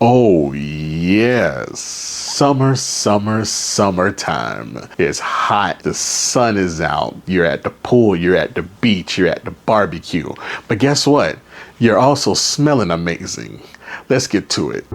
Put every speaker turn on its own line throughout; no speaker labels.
Oh yes, summertime. It's hot, the sun is out, you're at the pool, you're at the beach, you're at the barbecue. But guess what? You're also smelling amazing. Let's get to it.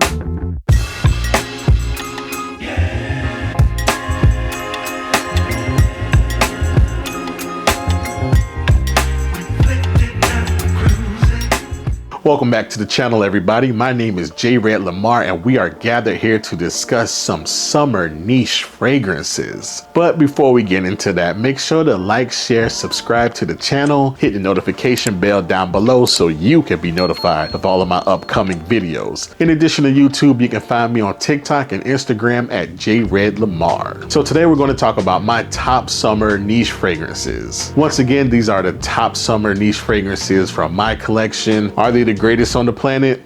Welcome back to the channel, everybody. My name is Jredlamar, and we are gathered here to discuss some summer niche fragrances. But before we get into that, make sure to like, share, subscribe to the channel, hit the notification bell down below so you can be notified of all of my upcoming videos. In addition to YouTube, you can find me on TikTok and Instagram at Jredlamar. So today we're going to talk about my top summer niche fragrances. Once again, these are the top summer niche fragrances from my collection. Are they the greatest on the planet?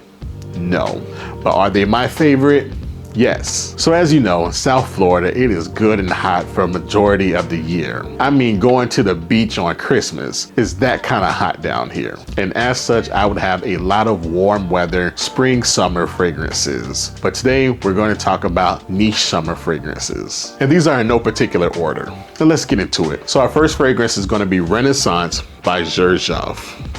No. But are they my favorite? Yes. So as you know, in South Florida, it is good and hot for a majority of the year. I mean, going to the beach on Christmas is that kind of hot down here. And as such, I would have a lot of warm weather, spring, summer fragrances. But today we're going to talk about niche summer fragrances. And these are in no particular order. So let's get into it. So our first fragrance is going to be Renaissance by Zerof.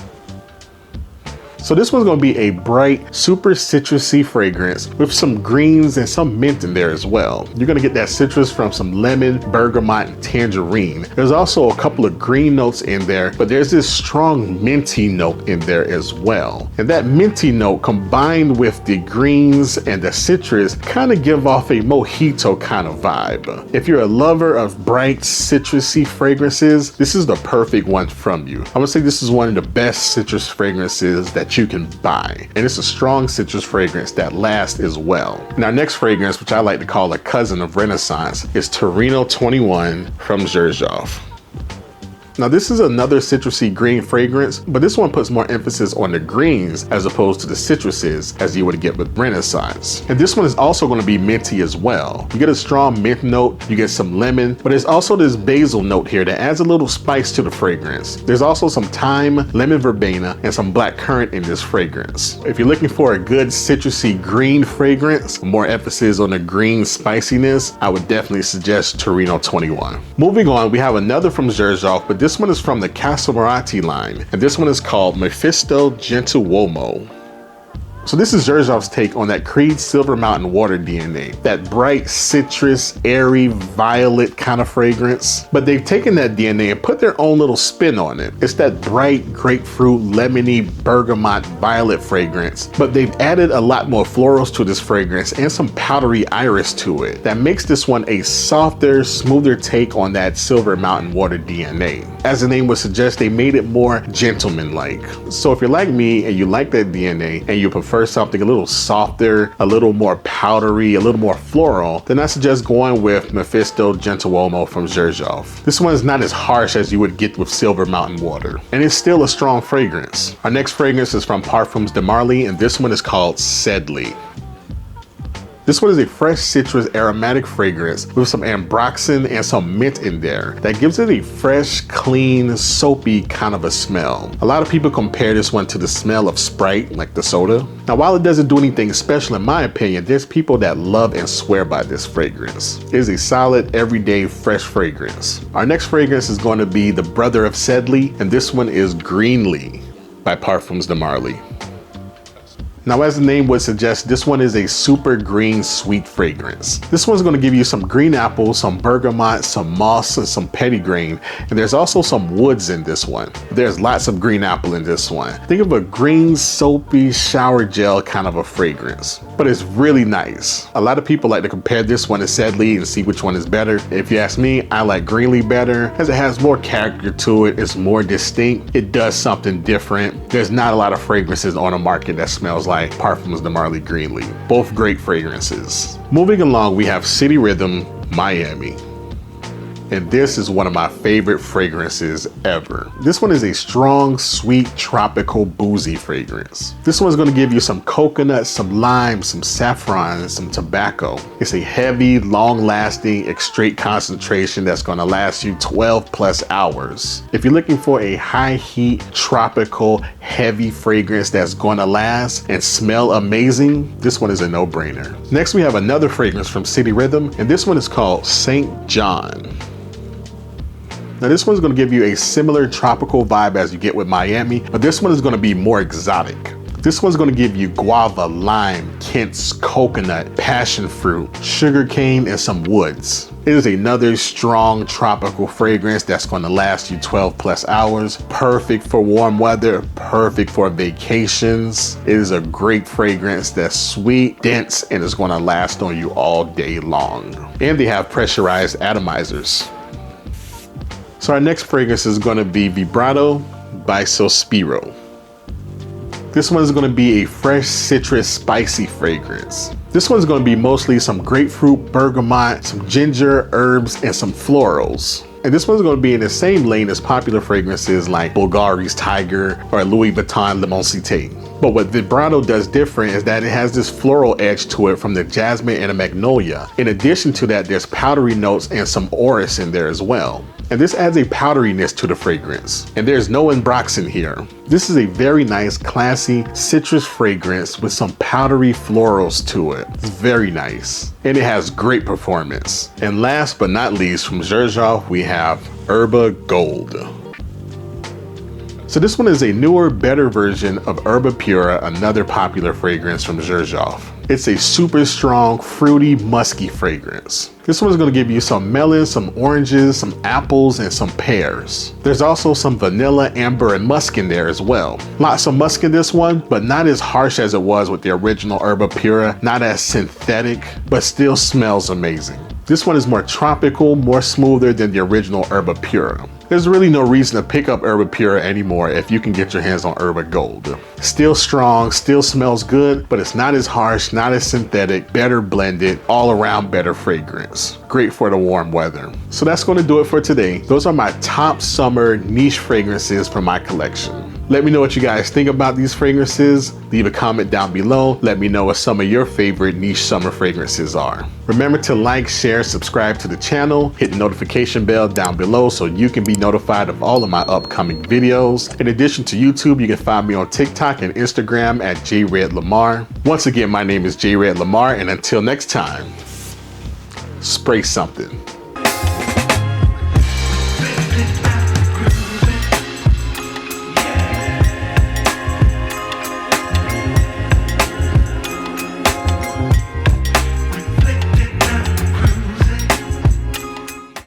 So this one's gonna be a bright, super citrusy fragrance with some greens and some mint in there as well. You're gonna get that citrus from some lemon, bergamot, and tangerine. There's also a couple of green notes in there, but there's this strong minty note in there as well. And that minty note combined with the greens and the citrus kind of give off a mojito kind of vibe. If you're a lover of bright, citrusy fragrances, this is the perfect one from you. I would say this is one of the best citrus fragrances that you can buy, and it's a strong citrus fragrance that lasts as well. And our next fragrance, which I like to call a cousin of Renaissance, is Torino 21 from Zerof. Now this is another citrusy green fragrance, but this one puts more emphasis on the greens as opposed to the citruses as you would get with Renaissance. And this one is also going to be minty as well. You get a strong mint note, you get some lemon, but there's also this basil note here that adds a little spice to the fragrance. There's also some thyme, lemon verbena, and some black currant in this fragrance. If you're looking for a good citrusy green fragrance, more emphasis on the green spiciness, I would definitely suggest Torino 21. Moving on, we have another from Zerof, but this one is from the Casa Marati line, and this one is called Misto Gento. So this is Zerof's take on that Creed Silver Mountain Water DNA, that bright citrus, airy, violet kind of fragrance. But they've taken that DNA and put their own little spin on it. It's that bright grapefruit, lemony, bergamot, violet fragrance, but they've added a lot more florals to this fragrance and some powdery iris to it that makes this one a softer, smoother take on that Silver Mountain Water DNA. As the name would suggest, they made it more gentleman-like. So if you're like me and you like that DNA and you prefer something a little softer, a little more powdery, a little more floral, then I suggest going with Misto Gento from Zerof. This one is not as harsh as you would get with Silver Mountain Water, and it's still a strong fragrance. Our next fragrance is from Parfums de Marley, and this one is called Sedley. This one is a fresh citrus aromatic fragrance with some ambroxan and some mint in there that gives it a fresh, clean, soapy kind of a smell. A lot of people compare this one to the smell of Sprite, like the soda. Now, while it doesn't do anything special in my opinion, there's people that love and swear by this fragrance. It is a solid, everyday, fresh fragrance. Our next fragrance is going to be the brother of Sedley, and this one is Greenly by Parfums de Marley. Now, as the name would suggest, this one is a super green sweet fragrance. This one's going to give you some green apple, some bergamot, some moss, and some petitgrain. And there's also some woods in this one. There's lots of green apple in this one. Think of a green, soapy shower gel kind of a fragrance, but it's really nice. A lot of people like to compare this one to Sedley and see which one is better. If you ask me, I like Greenly better as it has more character to it. It's more distinct. It does something different. There's not a lot of fragrances on the market that smells like Parfums de Marley Greenly. Both great fragrances. Moving along, we have City Rhythm Miami. and this is one of my favorite fragrances ever. This one is a strong, sweet, tropical, boozy fragrance. This one's gonna give you some coconut, some lime, some saffron, and some tobacco. It's a heavy, long-lasting, extrait concentration that's gonna last you 12 plus hours. If you're looking for a high heat, tropical, heavy fragrance that's gonna last and smell amazing, this one is a no-brainer. Next, we have another fragrance from City Rhythm, and this one is called St. John. Now this one's gonna give you a similar tropical vibe as you get with Miami, but this one is gonna be more exotic. This one's gonna give you guava, lime, quince, coconut, passion fruit, sugarcane, and some woods. It is another strong tropical fragrance that's gonna last you 12 plus hours. Perfect for warm weather, perfect for vacations. It is a great fragrance that's sweet, dense, and is gonna last on you all day long. And they have pressurized atomizers. So our next fragrance is gonna be Vibr Bisos. This one's gonna be a fresh citrus spicy fragrance. This one's gonna be mostly some grapefruit, bergamot, some ginger, herbs, and some florals. And this one's gonna be in the same lane as popular fragrances like Bulgari's Tiger or Louis Vuitton L'Immensité. But what Vibr does different is that it has this floral edge to it from the jasmine and the magnolia. In addition to that, there's powdery notes and some orris in there as well. And this adds a powderiness to the fragrance. And there's no Ambroxan here. This is a very nice, classy citrus fragrance with some powdery florals to it. It's very nice. And it has great performance. And last but not least, from Zerof, we have Herba Gold. So this one is a newer, better version of Herba Pura, another popular fragrance from Zerof. It's a super strong, fruity, musky fragrance. This one's gonna give you some melons, some oranges, some apples, and some pears. There's also some vanilla, amber, and musk in there as well. Lots of musk in this one, but not as harsh as it was with the original Herba Pura, not as synthetic, but still smells amazing. This one is more tropical, more smoother than the original Herba Pura. There's really no reason to pick up Herba Pura anymore if you can get your hands on Herba Gold. Still strong, still smells good, but it's not as harsh, not as synthetic, better blended, all around better fragrance. Great for the warm weather. So that's going to do it for today. Those are my top summer niche fragrances from my collection. Let me know what you guys think about these fragrances. Leave a comment down below. Let me know what some of your favorite niche summer fragrances are. Remember to like, share, subscribe to the channel, hit the notification bell down below so you can be notified of all of my upcoming videos. In addition to YouTube, you can find me on TikTok and Instagram at Jredlamar. Once again, my name is Jredlamar, and until next time, spray something.